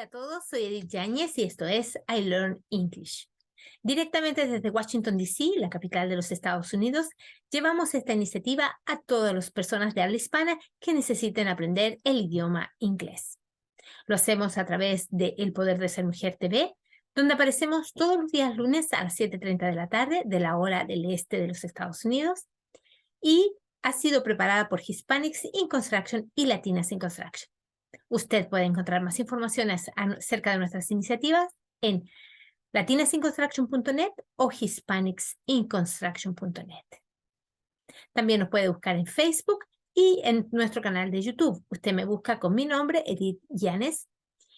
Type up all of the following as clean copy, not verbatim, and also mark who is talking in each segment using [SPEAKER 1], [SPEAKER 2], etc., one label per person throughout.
[SPEAKER 1] Hola a todos, soy Edith Yáñez y esto es I Learn English. Directamente desde Washington, D.C., la capital de los Estados Unidos, llevamos esta iniciativa a todas las personas de habla hispana que necesiten aprender el idioma inglés. Lo hacemos a través de El Poder de Ser Mujer TV, donde aparecemos todos los días lunes a las 7:30 de la tarde de la hora del este de los Estados Unidos y ha sido preparada por Hispanics in Construction y Latinas in Construction. Usted puede encontrar más información acerca de nuestras iniciativas en latinasinconstruction.net o hispanicsinconstruction.net. También nos puede buscar en Facebook y en nuestro canal de YouTube. Usted me busca con mi nombre, Edith Yáñez,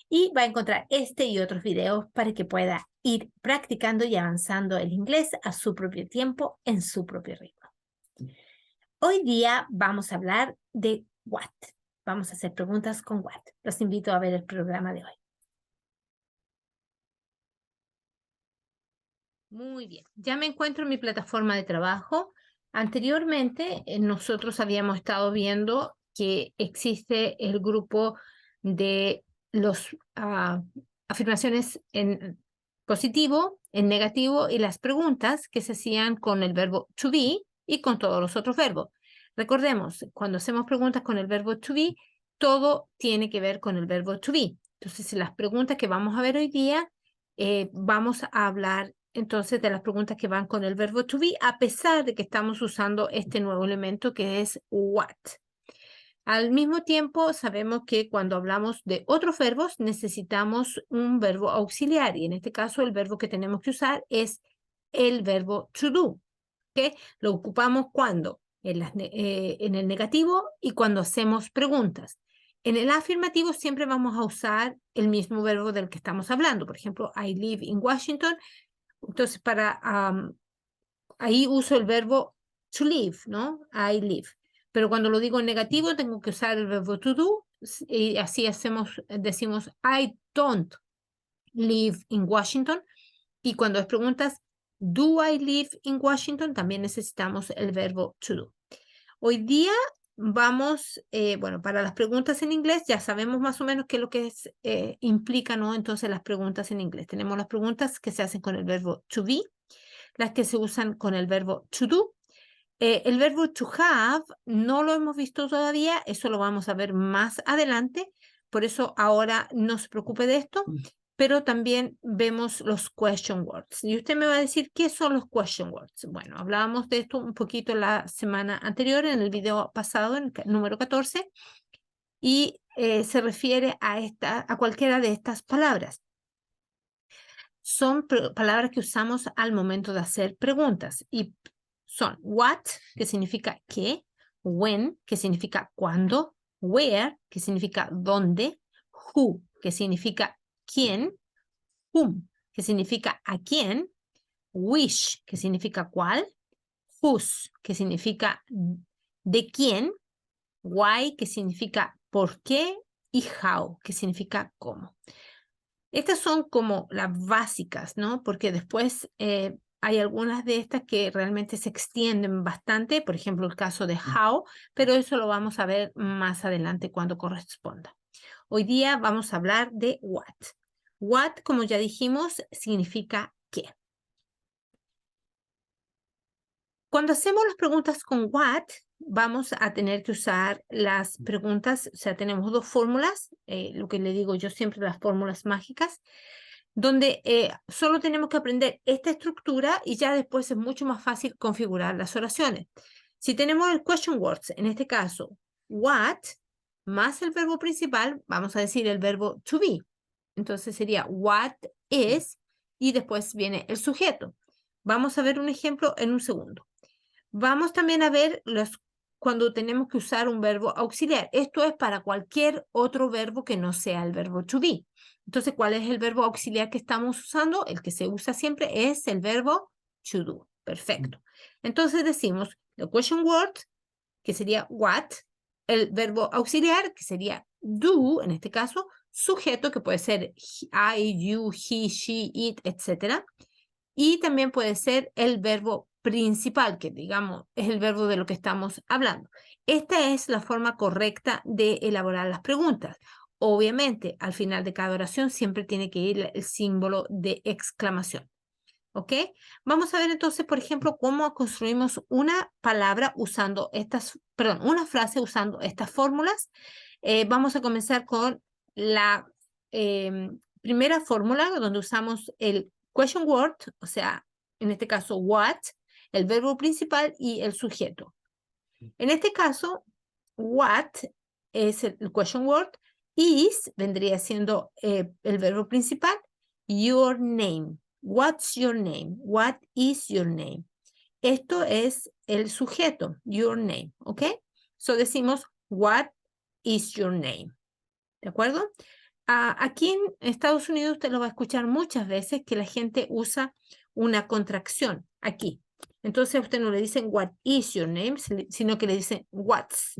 [SPEAKER 1] y va a encontrar este y otros videos para que pueda ir practicando y avanzando el inglés a su propio tiempo, en su propio ritmo. Hoy día vamos a hablar de what. Vamos a hacer preguntas con what. Los invito a ver el programa de hoy. Muy bien, ya me encuentro en mi plataforma de trabajo. Anteriormente, nosotros habíamos estado viendo que existe el grupo de las afirmaciones en positivo, en negativo y las preguntas que se hacían con el verbo to be y con todos los otros verbos. Recordemos, cuando hacemos preguntas con el verbo to be, todo tiene que ver con el verbo to be. Entonces, las preguntas que vamos a ver hoy día, vamos a hablar entonces de las preguntas que van con el verbo to be, a pesar de que estamos usando este nuevo elemento que es what. Al mismo tiempo, sabemos que cuando hablamos de otros verbos, necesitamos un verbo auxiliar, y en este caso el verbo que tenemos que usar es el verbo to do, que lo ocupamos cuando en el negativo y cuando hacemos preguntas. En el afirmativo siempre vamos a usar el mismo verbo del que estamos hablando. Por ejemplo, I live in Washington. Entonces, ahí uso el verbo to live, ¿no? I live. Pero cuando lo digo en negativo, tengo que usar el verbo to do. Y así decimos I don't live in Washington. Y cuando es preguntas, do I live in Washington? También necesitamos el verbo to do. Hoy día vamos, bueno, para las preguntas en inglés ya sabemos más o menos qué es lo que implica, ¿no? Entonces las preguntas en inglés. Tenemos las preguntas que se hacen con el verbo to be, las que se usan con el verbo to do. El verbo to have no lo hemos visto todavía, eso lo vamos a ver más adelante, por eso ahora no se preocupe de esto, pero también vemos los question words. Y usted me va a decir, ¿qué son los question words? Bueno, hablábamos de esto un poquito la semana anterior, en el video pasado, en el número 14, y se refiere a cualquiera de estas palabras. Son palabras que usamos al momento de hacer preguntas y son what, que significa qué, when, que significa cuándo, where, que significa dónde, who, que significa quién, whom, que significa a quién, which, que significa cuál, whose, que significa de quién, why, que significa por qué, y how, que significa cómo. Estas son como las básicas, ¿no? Porque después hay algunas de estas que realmente se extienden bastante, por ejemplo, el caso de how, pero eso lo vamos a ver más adelante cuando corresponda. Hoy día vamos a hablar de what. What, como ya dijimos, significa qué. Cuando hacemos las preguntas con what, vamos a tener que usar las preguntas, o sea, tenemos dos fórmulas, lo que le digo yo siempre, las fórmulas mágicas, donde solo tenemos que aprender esta estructura y ya después es mucho más fácil configurar las oraciones. Si tenemos el question words, en este caso, what, más el verbo principal, vamos a decir el verbo to be. Entonces sería what is y después viene el sujeto. Vamos a ver un ejemplo en un segundo. Vamos también a ver cuando tenemos que usar un verbo auxiliar. Esto es para cualquier otro verbo que no sea el verbo to be. Entonces, ¿cuál es el verbo auxiliar que estamos usando? El que se usa siempre es el verbo to do. Perfecto. Entonces decimos el question word, que sería what, el verbo auxiliar, que sería do, en este caso, sujeto, que puede ser I, you, he, she, it, etc. Y también puede ser el verbo principal, que digamos es el verbo de lo que estamos hablando. Esta es la forma correcta de elaborar las preguntas. obviamente, al final de cada oración siempre tiene que ir el símbolo de exclamación. ¿Ok? Vamos a ver entonces, por ejemplo, cómo construimos una palabra usando una frase usando estas fórmulas. Vamos a comenzar con la primera fórmula donde usamos el question word, o sea, en este caso, what, el verbo principal y el sujeto. En este caso, what es el question word, is vendría siendo el verbo principal, your name. What's your name? What is your name? Esto es el sujeto, your name, ¿ok? So decimos, what is your name? ¿De acuerdo? Aquí en Estados Unidos usted lo va a escuchar muchas veces que la gente usa una contracción aquí. Entonces a usted no le dicen what is your name, sino que le dicen what's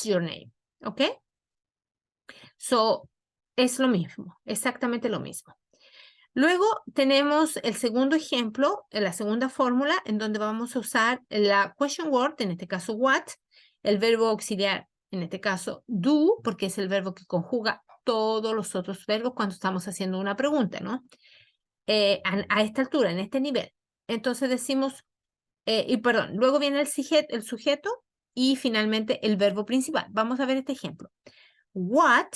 [SPEAKER 1] your name, ¿ok? So es lo mismo, exactamente lo mismo. Luego tenemos el segundo ejemplo, la segunda fórmula, en donde vamos a usar la question word, en este caso what, el verbo auxiliar, en este caso do, porque es el verbo que conjuga todos los otros verbos cuando estamos haciendo una pregunta, ¿no? A esta altura, en este nivel. Entonces decimos, luego viene el sujeto y finalmente el verbo principal. Vamos a ver este ejemplo. What,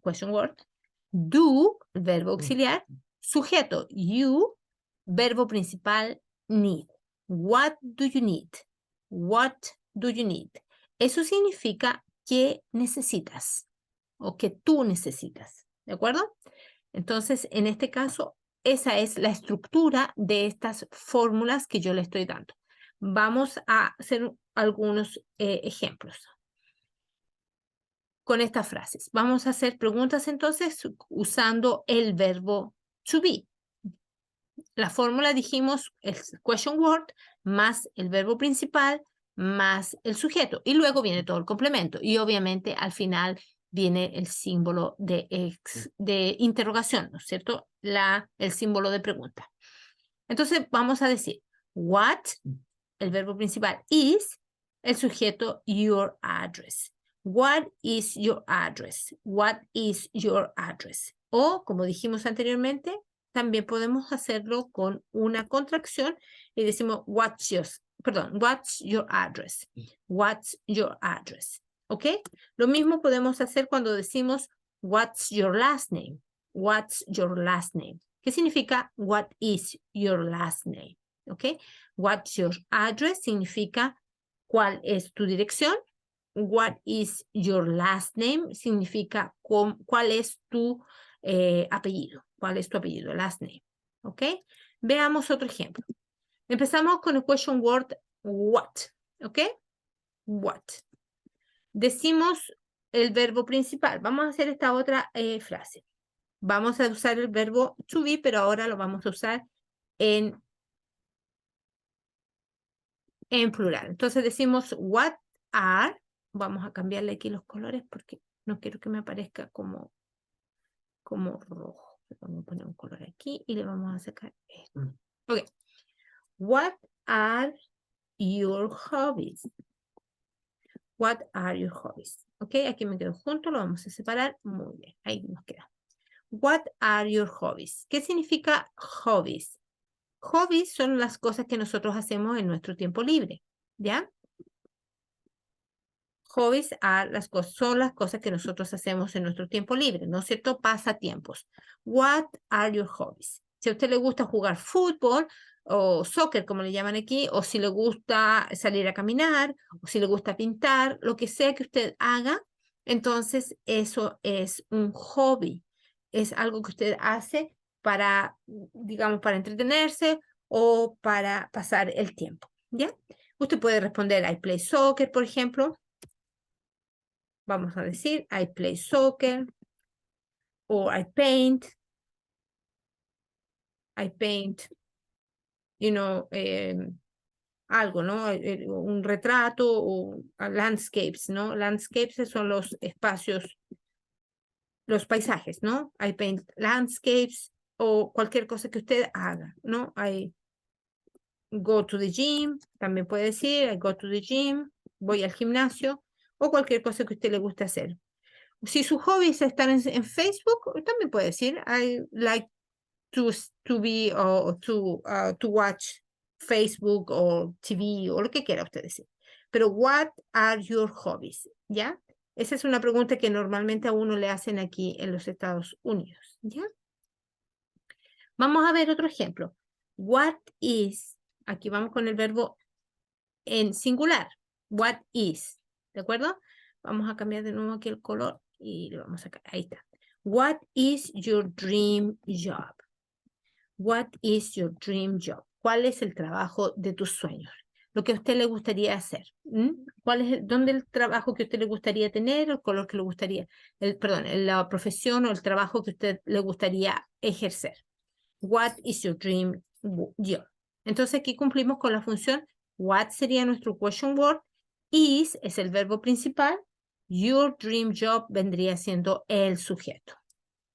[SPEAKER 1] question word, do, el verbo auxiliar, sujeto, you, verbo principal, need. What do you need? What do you need? Eso significa que necesitas o que tú necesitas, ¿de acuerdo? Entonces, en este caso, esa es la estructura de estas fórmulas que yo le estoy dando. Vamos a hacer algunos ejemplos con estas frases. Vamos a hacer preguntas entonces usando el verbo to be. La fórmula dijimos es question word más el verbo principal más el sujeto y luego viene todo el complemento y obviamente al final viene el símbolo de interrogación, ¿no es cierto? El símbolo de pregunta. Entonces vamos a decir what, el verbo principal is, el sujeto your address. What is your address? What is your address? O, como dijimos anteriormente, también podemos hacerlo con una contracción y decimos what's your address? What's your address? ¿Ok? Lo mismo podemos hacer cuando decimos what's your last name? What's your last name? ¿Qué significa what is your last name? ¿Ok? What's your address significa cuál es tu dirección. What is your last name significa cuál es tu apellido. ¿Cuál es tu apellido? Last name. ¿Ok? Veamos otro ejemplo. Empezamos con el question word what. ¿Ok? What. Decimos el verbo principal. Vamos a hacer esta otra frase. Vamos a usar el verbo to be, pero ahora lo vamos a usar en plural. Entonces decimos what are. Vamos a cambiarle aquí los colores porque no quiero que me aparezca como rojo. Vamos a poner un color aquí y le vamos a sacar esto. Ok. What are your hobbies? What are your hobbies? Ok, aquí me quedo junto, lo vamos a separar. Muy bien, ahí nos queda. What are your hobbies? ¿Qué significa hobbies? Hobbies son las cosas que nosotros hacemos en nuestro tiempo libre, ¿ya? Hobbies son las cosas que nosotros hacemos en nuestro tiempo libre, ¿no es cierto? Pasatiempos. What are your hobbies? Si a usted le gusta jugar fútbol o soccer, como le llaman aquí, o si le gusta salir a caminar, o si le gusta pintar, lo que sea que usted haga, entonces eso es un hobby. Es algo que usted hace para, digamos, para entretenerse o para pasar el tiempo, ¿ya? Usted puede responder, I play soccer, por ejemplo. Vamos a decir, I play soccer, o I paint, algo, ¿no? Un retrato o landscapes, ¿no? Landscapes son los espacios, los paisajes, ¿no? I paint landscapes o cualquier cosa que usted haga, ¿no? I go to the gym, también puede decir, I go to the gym, voy al gimnasio o cualquier cosa que a usted le guste hacer. Si su hobby es estar en Facebook, también puede decir, I like to be or to watch Facebook o TV o lo que quiera usted decir. Pero what are your hobbies? ¿Ya? Esa es una pregunta que normalmente a uno le hacen aquí en los Estados Unidos. ¿Ya? Vamos a ver otro ejemplo. What is, aquí vamos con el verbo en singular. What is, ¿de acuerdo? Vamos a cambiar de nuevo aquí el color y lo vamos a sacar. Ahí está. What is your dream job? What is your dream job? ¿Cuál es el trabajo de tus sueños? Lo que a usted le gustaría hacer. ¿Cuál es dónde el trabajo que a usted le gustaría tener, el color que le gustaría, perdón, la profesión o el trabajo que a usted le gustaría ejercer? What is your dream job? Entonces aquí cumplimos con la función what sería nuestro question word, is es el verbo principal, your dream job vendría siendo el sujeto.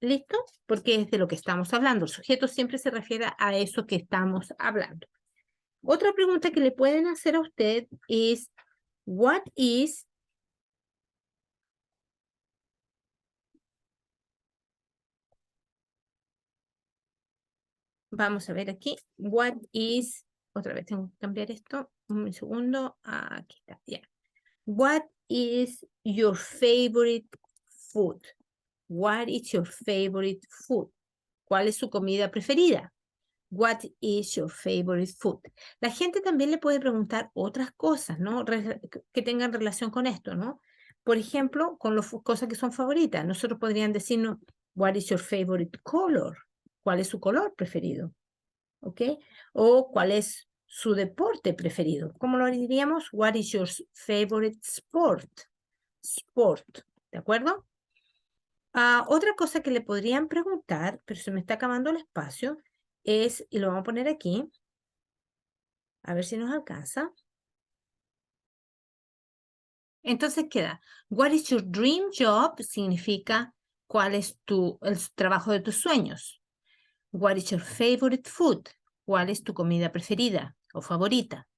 [SPEAKER 1] ¿Listo? Porque es de lo que estamos hablando. El sujeto siempre se refiere a eso que estamos hablando. Otra pregunta que le pueden hacer a usted es, what is vamos a ver aquí, what is, otra vez tengo que cambiar esto, un segundo, aquí está, ya. What is your favorite food? What is your favorite food? ¿Cuál es su comida preferida? What is your favorite food? La gente también le puede preguntar otras cosas, ¿no? Que tengan relación con esto, ¿no? Por ejemplo, con las cosas que son favoritas. Nosotros podrían decirnos, what is your favorite color? ¿Cuál es su color preferido? ¿Ok? O ¿cuál es su deporte preferido? ¿Cómo lo diríamos? What is your favorite sport? Sport, ¿de acuerdo? Otra cosa que le podrían preguntar, pero se me está acabando el espacio, es, y lo vamos a poner aquí, a ver si nos alcanza. Entonces queda, what is your dream job? Significa, ¿cuál es el trabajo de tus sueños? What is your favorite food? ¿Cuál es tu comida preferida o favorita?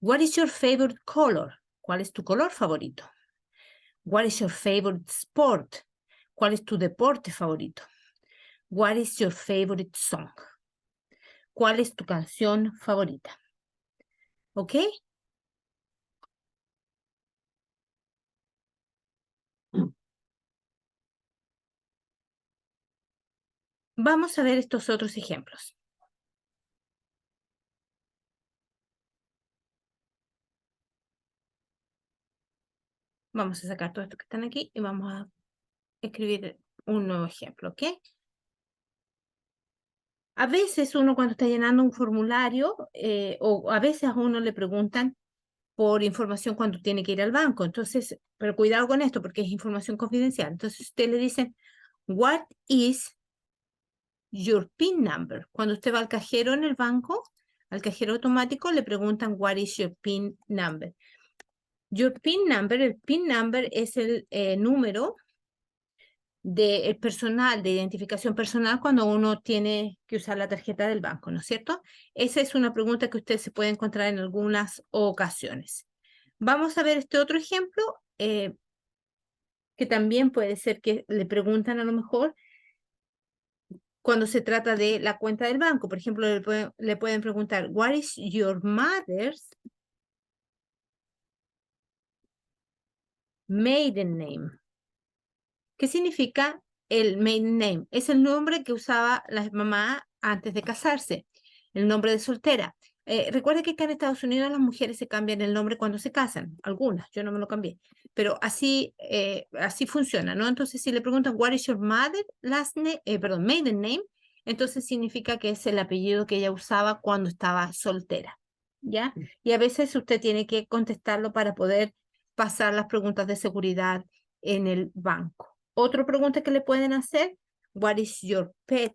[SPEAKER 1] What is your favorite color? ¿Cuál es tu color favorito? What is your favorite sport? ¿Cuál es tu deporte favorito? What is your favorite song? ¿Cuál es tu canción favorita? ¿Ok? Vamos a ver estos otros ejemplos. Vamos a sacar todo esto que están aquí y vamos a escribir un nuevo ejemplo, ¿ok? A veces uno cuando está llenando un formulario o a veces a uno le preguntan por información cuando tiene que ir al banco. Entonces, pero cuidado con esto porque es información confidencial. Entonces, usted le dicen, what is your PIN number? Cuando usted va al cajero en el banco, al cajero automático, le preguntan, what is your PIN number? Your PIN number, el PIN number es el número de personal, de identificación personal cuando uno tiene que usar la tarjeta del banco, ¿no es cierto? Esa es una pregunta que usted se puede encontrar en algunas ocasiones. Vamos a ver este otro ejemplo, que también puede ser que le preguntan a lo mejor cuando se trata de la cuenta del banco. Por ejemplo, le pueden preguntar, what is your mother's maiden name? ¿Qué significa el maiden name? Es el nombre que usaba la mamá antes de casarse, el nombre de soltera. Recuerda que acá en Estados Unidos las mujeres se cambian el nombre cuando se casan, algunas, yo no me lo cambié, pero así funciona, ¿no? Entonces, si le preguntan, what is your mother last name, perdón, maiden name, entonces significa que es el apellido que ella usaba cuando estaba soltera, ¿ya? Y a veces usted tiene que contestarlo para poder pasar las preguntas de seguridad en el banco. Otra pregunta que le pueden hacer, what is your pet?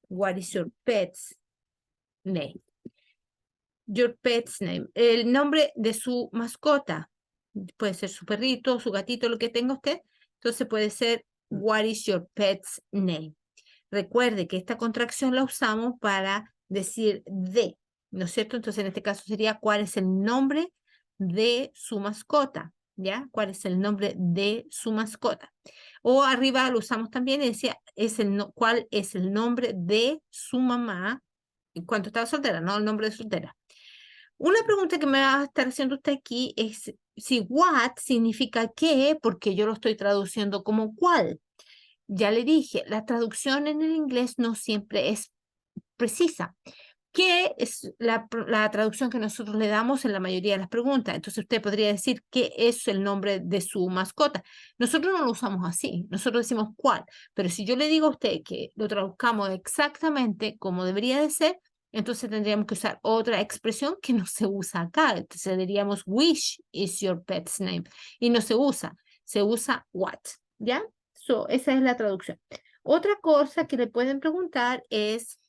[SPEAKER 1] What is your pet's name? Your pet's name. El nombre de su mascota. Puede ser su perrito, su gatito, lo que tenga usted. Entonces puede ser, what is your pet's name? Recuerde que esta contracción la usamos para decir de, ¿no es cierto? Entonces en este caso sería, ¿cuál es el nombre de su mascota? ¿ya? ¿Cuál es el nombre de su mascota? O arriba lo usamos también y decía, ¿cuál es el nombre de su mamá cuando estaba soltera? No el nombre de soltera. Una pregunta que me va a estar haciendo usted aquí es si what significa qué, porque yo lo estoy traduciendo como cuál. Ya le dije, la traducción en el inglés no siempre es precisa. ¿Qué es la traducción que nosotros le damos en la mayoría de las preguntas? Entonces usted podría decir qué es el nombre de su mascota. Nosotros no lo usamos así, nosotros decimos cuál, pero si yo le digo a usted que lo traduzcamos exactamente como debería de ser, entonces tendríamos que usar otra expresión que no se usa acá. Entonces diríamos which is your pet's name y no se usa what, ¿ya? So, esa es la traducción. Otra cosa que le pueden preguntar es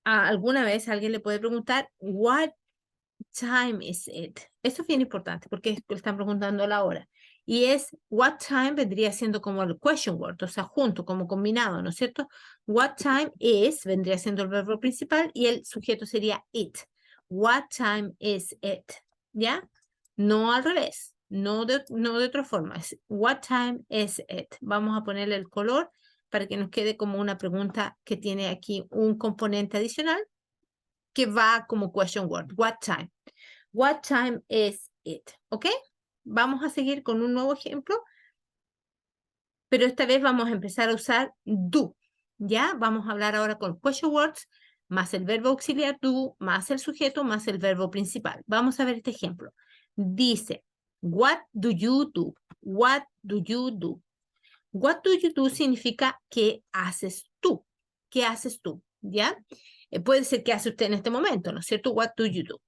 [SPEAKER 1] alguna vez alguien le puede preguntar, what time is it? Esto es bien importante porque le están preguntando la hora. Y what time vendría siendo como el question word, o sea, junto, como combinado, ¿no es cierto? What time is vendría siendo el verbo principal y el sujeto sería it. What time is it? ¿Ya? No al revés, no de otra forma. Es what time is it? Vamos a ponerle el color para que nos quede como una pregunta que tiene aquí un componente adicional que va como question word. What time? What time is it? ¿Ok? Vamos a seguir con un nuevo ejemplo, pero esta vez vamos a empezar a usar do. ¿Ya? Vamos a hablar ahora con question words, más el verbo auxiliar do, más el sujeto, más el verbo principal. Vamos a ver este ejemplo. Dice, what do you do? What do you do? What do you do significa ¿qué haces tú? ¿Qué haces tú? ¿Ya? Puede ser ¿qué hace usted en este momento? ¿No es cierto? What do you do?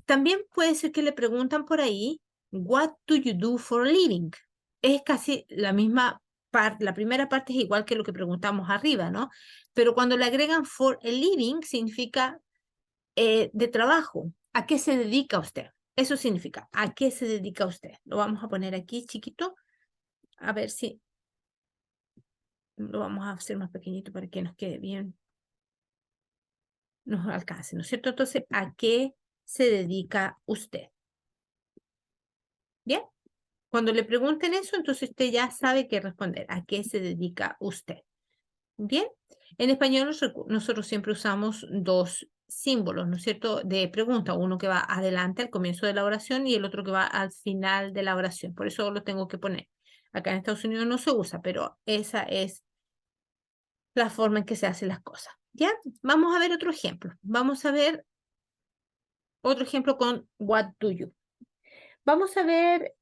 [SPEAKER 1] También puede ser que le preguntan por ahí, what do you do for a living? Es casi la misma parte, la primera parte es igual que lo que preguntamos arriba, ¿no? Pero cuando le agregan for a living significa de trabajo. ¿A qué se dedica usted? Eso significa, ¿a qué se dedica usted? Lo vamos a poner aquí chiquito, a ver si lo vamos a hacer más pequeñito para que nos quede bien, nos alcance, ¿no es cierto? Entonces, ¿a qué se dedica usted? ¿Bien? Cuando le pregunten eso, entonces usted ya sabe qué responder. ¿A qué se dedica usted? Bien. En español nosotros siempre usamos dos símbolos, ¿no es cierto? De pregunta. Uno que va adelante al comienzo de la oración y el otro que va al final de la oración. Por eso lo tengo que poner. Acá en Estados Unidos no se usa, pero esa es la forma en que se hacen las cosas. ¿Ya? Vamos a ver otro ejemplo. Vamos a ver otro ejemplo con what do you. Vamos a ver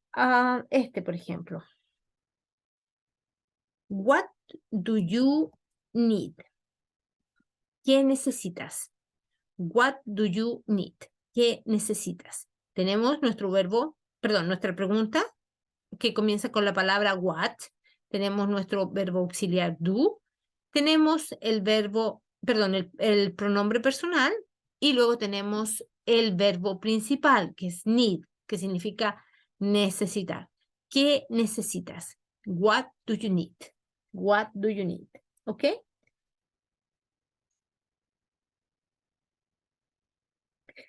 [SPEAKER 1] este, por ejemplo. What do you need? ¿Qué necesitas? What do you need? ¿Qué necesitas? Tenemos nuestro verbo, perdón, nuestra pregunta que comienza con la palabra what. Tenemos nuestro verbo auxiliar do. Tenemos el verbo, perdón, el pronombre personal y luego tenemos el verbo principal que es need, que significa necesitar. ¿Qué necesitas? What do you need? What do you need? ¿Ok?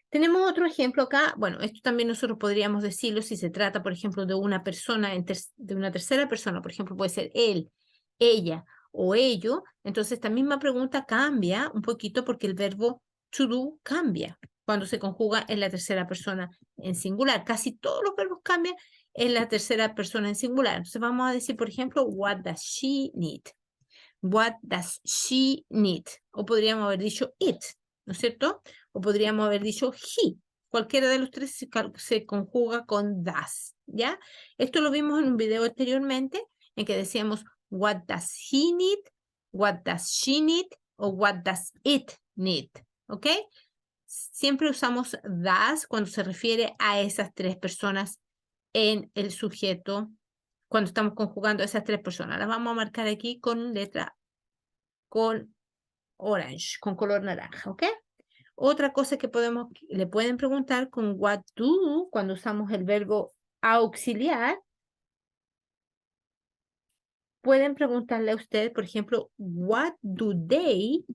[SPEAKER 1] Tenemos otro ejemplo acá. Bueno, esto también nosotros podríamos decirlo si se trata, por ejemplo, de una persona, de una tercera persona. Por ejemplo, puede ser él, ella o ello. Entonces, esta misma pregunta cambia un poquito porque el verbo to do cambia cuando se conjuga en la tercera persona en singular. Casi todos los verbos cambian en la tercera persona en singular. Entonces, vamos a decir, por ejemplo, what does she need? What does she need? O podríamos haber dicho it, ¿no es cierto? O podríamos haber dicho he. Cualquiera de los tres se conjuga con does, ¿ya? Esto lo vimos en un video anteriormente en que decíamos what does he need, what does she need o what does it need, ¿ok? Siempre usamos does cuando se refiere a esas tres personas en el sujeto cuando estamos conjugando a esas tres personas. Las vamos a marcar aquí con letra, con orange, con color naranja, ¿ok? Otra cosa que le pueden preguntar con what do, cuando usamos el verbo auxiliar, pueden preguntarle a usted, por ejemplo, what do they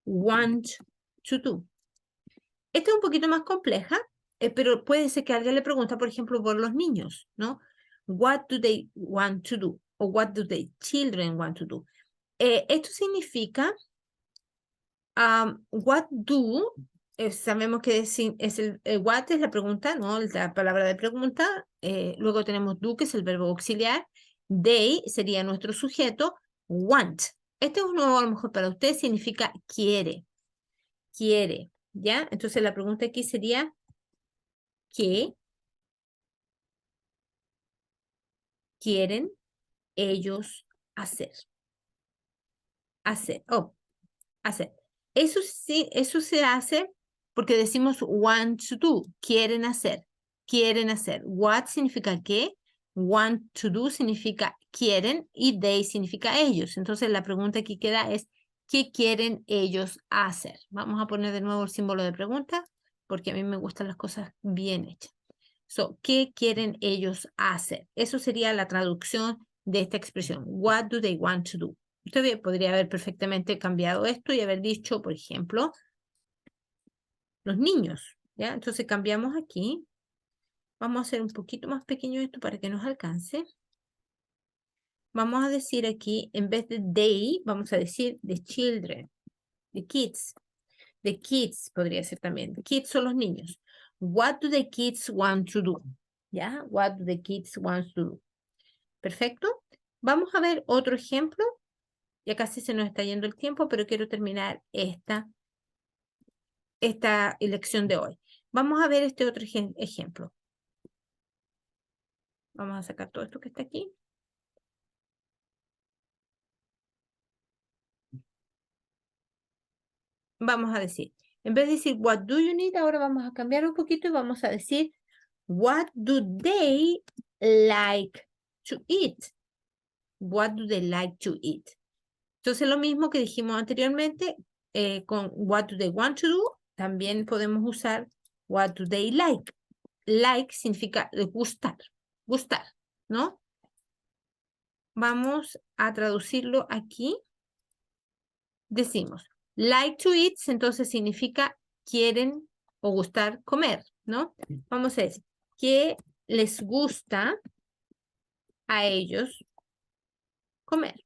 [SPEAKER 1] want to do? Esta es un poquito más compleja, pero puede ser que alguien le pregunta, por ejemplo, por los niños, ¿no? What do they want to do? O what do the children want to do? Esto significa what do, sabemos que es what es la pregunta, ¿no? La palabra de pregunta. Luego tenemos do, que es el verbo auxiliar. They sería nuestro sujeto. Want. Este es un nuevo, a lo mejor para usted, significa quiere. Quiere, ¿ya? Entonces la pregunta aquí sería, ¿qué quieren ellos hacer? Hacer. Oh, hacer. Eso sí, eso se hace porque decimos want to do, quieren hacer, quieren hacer. What significa qué, want to do significa quieren y they significa ellos. Entonces la pregunta que queda es, ¿qué quieren ellos hacer? Vamos a poner de nuevo el símbolo de pregunta porque a mí me gustan las cosas bien hechas. So, ¿qué quieren ellos hacer? Eso sería la traducción de esta expresión. What do they want to do? Usted podría haber perfectamente cambiado esto y haber dicho, por ejemplo, los niños, ¿ya? Entonces cambiamos aquí. Vamos a hacer un poquito más pequeño esto para que nos alcance. Vamos a decir aquí, en vez de they, vamos a decir the children, the kids. The kids podría ser también. The kids son los niños. What do the kids want to do? ¿Ya? What do the kids want to do? Perfecto. Vamos a ver otro ejemplo. Ya casi se nos está yendo el tiempo, pero quiero terminar esta lección de hoy. Vamos a ver este otro ejemplo. Vamos a sacar todo esto que está aquí. Vamos a decir, en vez de decir what do you need, ahora vamos a cambiar un poquito y vamos a decir what do they like to eat? What do they like to eat? Entonces lo mismo que dijimos anteriormente con what do they want to do, también podemos usar what do they like. Like significa gustar, gustar, ¿no? Vamos a traducirlo aquí. Decimos, like to eat, entonces significa quieren o gustar comer, ¿no? Vamos a decir, ¿qué les gusta a ellos comer?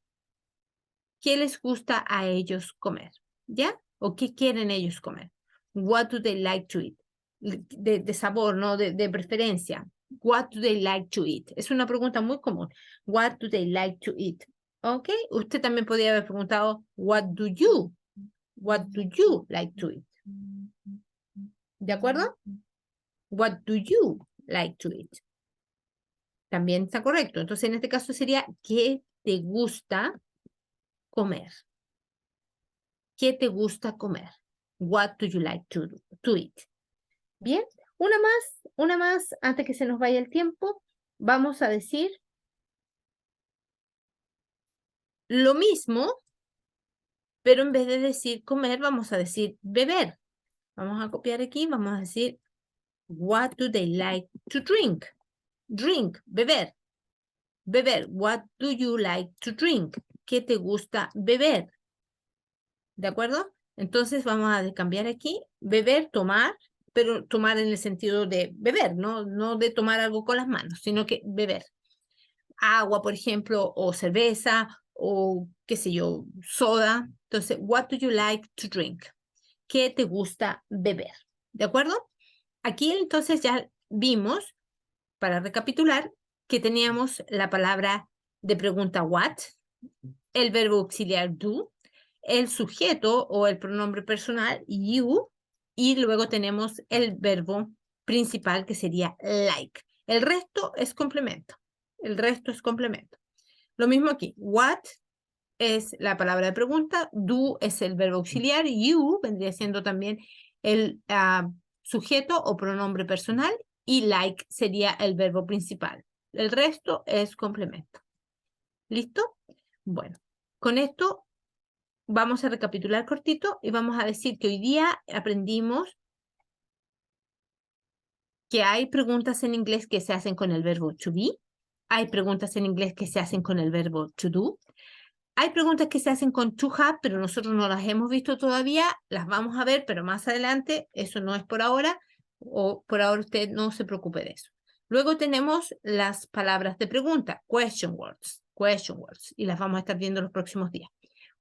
[SPEAKER 1] ¿Qué les gusta a ellos comer? ¿Ya? ¿O qué quieren ellos comer? What do they like to eat? De sabor, ¿no? De preferencia. What do they like to eat? Es una pregunta muy común. What do they like to eat? ¿Ok? Usted también podría haber preguntado, what do you like to eat? ¿De acuerdo? What do you like to eat? También está correcto. Entonces, en este caso sería, ¿qué te gusta comer? ¿Qué te gusta comer? What do you like to eat? Bien, una más, antes que se nos vaya el tiempo. Vamos a decir lo mismo, pero en vez de decir comer, vamos a decir beber. Vamos a copiar aquí, vamos a decir, what do they like to drink? Drink, beber. Beber, what do you like to drink? ¿Qué te gusta beber? ¿De acuerdo? Entonces vamos a cambiar aquí, beber, tomar, pero tomar en el sentido de beber, no de tomar algo con las manos, sino que beber. Agua, por ejemplo, o cerveza, o qué sé yo, soda. Entonces, what do you like to drink? ¿Qué te gusta beber? ¿De acuerdo? Aquí entonces ya vimos, para recapitular, que teníamos la palabra de pregunta what, el verbo auxiliar do, el sujeto o el pronombre personal you, y luego tenemos el verbo principal que sería like. El resto es complemento. El resto es complemento. Lo mismo aquí. What es la palabra de pregunta, do es el verbo auxiliar, you vendría siendo también el sujeto o pronombre personal y like sería el verbo principal. El resto es complemento. ¿Listo? Bueno, con esto vamos a recapitular cortito y vamos a decir que hoy día aprendimos que hay preguntas en inglés que se hacen con el verbo to be, hay preguntas en inglés que se hacen con el verbo to do, Hay preguntas que se hacen con to have, pero nosotros no las hemos visto todavía, las vamos a ver, pero más adelante, eso no es por ahora, o por ahora usted no se preocupe de eso. Luego tenemos las palabras de pregunta, question words, y las vamos a estar viendo los próximos días.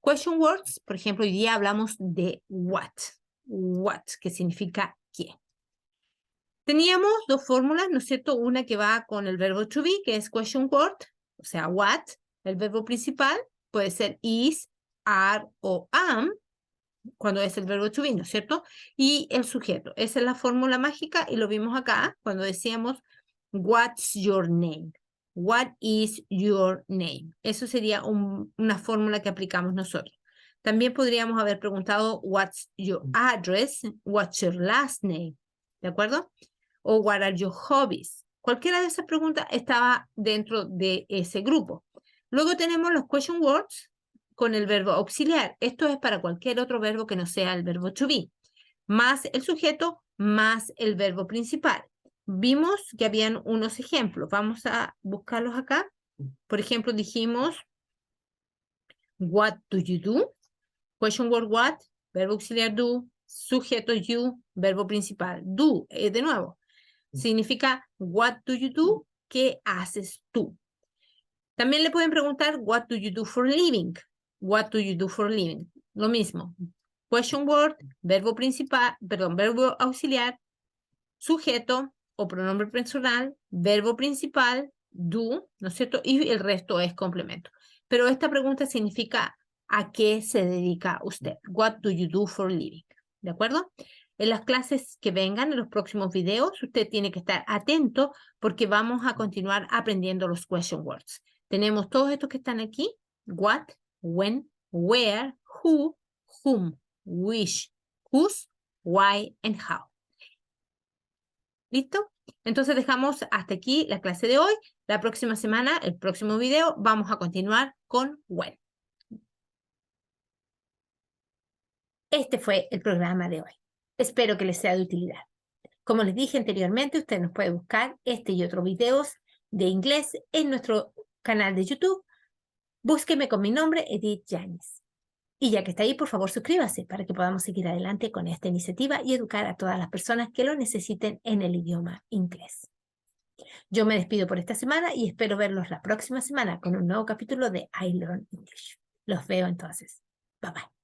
[SPEAKER 1] Question words, por ejemplo, hoy día hablamos de what, que significa qué. Teníamos dos fórmulas, ¿no es cierto? Una que va con el verbo to be, que es question word, o sea, what, el verbo principal, puede ser is, are o am, cuando es el verbo to be, ¿no es cierto? Y el sujeto, esa es la fórmula mágica y lo vimos acá cuando decíamos what's your name, what is your name. Eso sería una fórmula que aplicamos nosotros. También podríamos haber preguntado what's your address, what's your last name, ¿de acuerdo? O what are your hobbies. Cualquiera de esas preguntas estaba dentro de ese grupo. Luego tenemos los question words con el verbo auxiliar. Esto es para cualquier otro verbo que no sea el verbo to be. Más el sujeto, más el verbo principal. Vimos que habían unos ejemplos. Vamos a buscarlos acá. Por ejemplo, dijimos, what do you do? Question word what, verbo auxiliar do, sujeto you, verbo principal do. De nuevo, significa what do you do? ¿Qué haces tú? También le pueden preguntar what do you do for living? What do you do for living? Lo mismo. Question word, verbo principal, perdón, verbo auxiliar, sujeto o pronombre personal, verbo principal, do, ¿no es cierto? Y el resto es complemento. Pero esta pregunta significa ¿a qué se dedica usted? What do you do for living? ¿De acuerdo? En las clases que vengan, en los próximos videos, usted tiene que estar atento porque vamos a continuar aprendiendo los question words. Tenemos todos estos que están aquí. What, when, where, who, whom, which, whose, why, and how. ¿Listo? Entonces dejamos hasta aquí la clase de hoy. La próxima semana, el próximo video, vamos a continuar con when. Este fue el programa de hoy. Espero que les sea de utilidad. Como les dije anteriormente, usted nos puede buscar este y otros videos de inglés en nuestro canal de YouTube. Búsqueme con mi nombre, Edith Yáñez. Y ya que está ahí, por favor, suscríbase para que podamos seguir adelante con esta iniciativa y educar a todas las personas que lo necesiten en el idioma inglés. Yo me despido por esta semana y espero verlos la próxima semana con un nuevo capítulo de I Learn English. Los veo entonces. Bye bye.